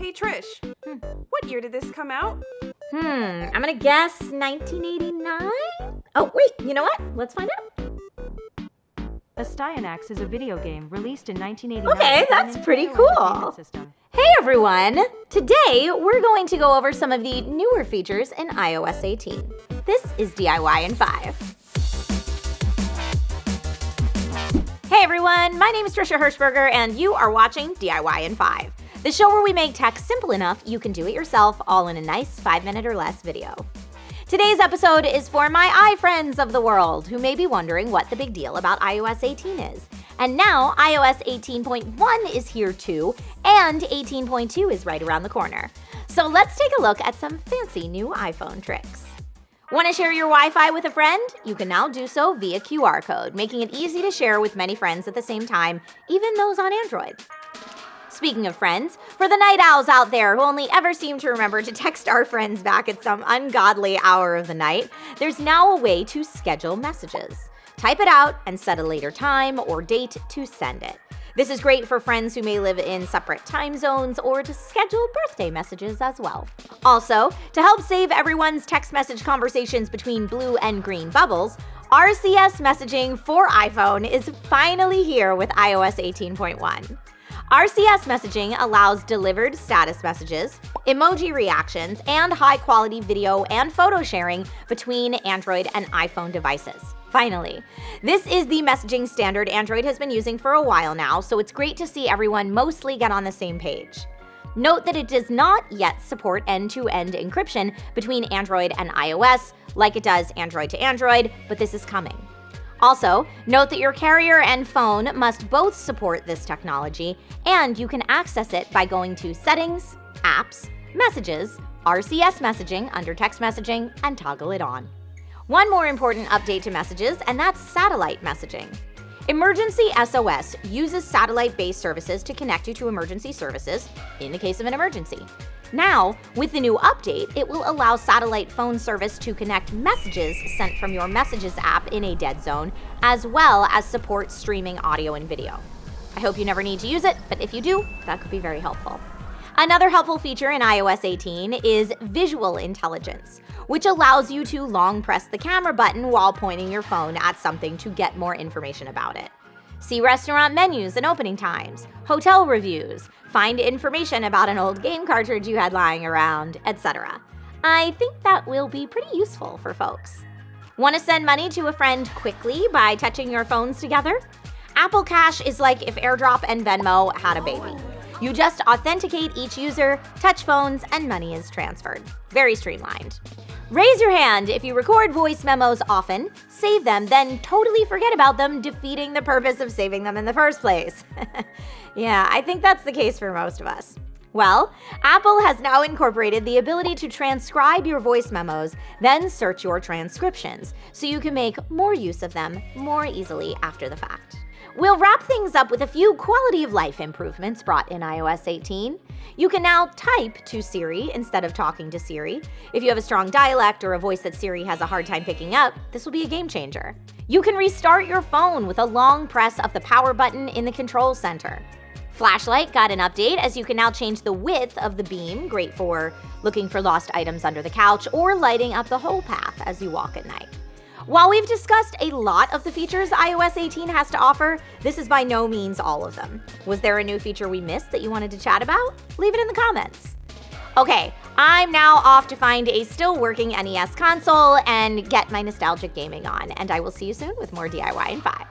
Hey Trish, what year did this come out? I'm gonna guess 1989? Oh, wait, you know what? Let's find out. Astyanax is a video game released in 1989. Okay, that's pretty cool. Hey everyone! Today, we're going to go over some of the newer features in iOS 18. This is DIY in 5. Hey everyone, my name is Trisha Hirschberger and you are watching DIY in 5, the show where we make tech simple enough you can do it yourself all in a nice 5-minute or less video. Today's episode is for my iFriends of the world who may be wondering what the big deal about iOS 18 is. And now iOS 18.1 is here too, and 18.2 is right around the corner. So let's take a look at some fancy new iPhone tricks. Want to share your Wi-Fi with a friend? You can now do so via QR code, making it easy to share with many friends at the same time, even those on Android. Speaking of friends, for the night owls out there who only ever seem to remember to text our friends back at some ungodly hour of the night, there's now a way to schedule messages. Type it out and set a later time or date to send it. This is great for friends who may live in separate time zones or to schedule birthday messages as well. Also, to help save everyone's text message conversations between blue and green bubbles, RCS messaging for iPhone is finally here with iOS 18.1. RCS messaging allows delivered status messages, emoji reactions, and high-quality video and photo sharing between Android and iPhone devices. Finally, this is the messaging standard Android has been using for a while now, so it's great to see everyone mostly get on the same page. Note that it does not yet support end-to-end encryption between Android and iOS, like it does Android to Android, but this is coming. Also, note that your carrier and phone must both support this technology, and you can access it by going to Settings, Apps, Messages, RCS messaging under text messaging, and toggle it on. One more important update to messages, and that's satellite messaging. Emergency SOS uses satellite-based services to connect you to emergency services in the case of an emergency. Now, with the new update, it will allow satellite phone service to connect messages sent from your Messages app in a dead zone, as well as support streaming audio and video. I hope you never need to use it, but if you do, that could be very helpful. Another helpful feature in iOS 18 is visual intelligence, which allows you to long press the camera button while pointing your phone at something to get more information about it. See restaurant menus and opening times, hotel reviews, find information about an old game cartridge you had lying around, etc. I think that will be pretty useful for folks. Want to send money to a friend quickly by touching your phones together? Apple Cash is like if AirDrop and Venmo had a baby. You just authenticate each user, touch phones, and money is transferred. Very streamlined. Raise your hand if you record voice memos often, save them, then totally forget about them, defeating the purpose of saving them in the first place. Yeah, I think that's the case for most of us. Well, Apple has now incorporated the ability to transcribe your voice memos, then search your transcriptions, so you can make more use of them more easily after the fact. We'll wrap things up with a few quality of life improvements brought in iOS 18. You can now type to Siri instead of talking to Siri. If you have a strong dialect or a voice that Siri has a hard time picking up, this will be a game changer. You can restart your phone with a long press of the power button in the control center. Flashlight got an update as you can now change the width of the beam, great for looking for lost items under the couch or lighting up the whole path as you walk at night. While we've discussed a lot of the features iOS 18 has to offer, this is by no means all of them. Was there a new feature we missed that you wanted to chat about? Leave it in the comments. Okay, I'm now off to find a still working NES console and get my nostalgic gaming on, and I will see you soon with more DIY in 5.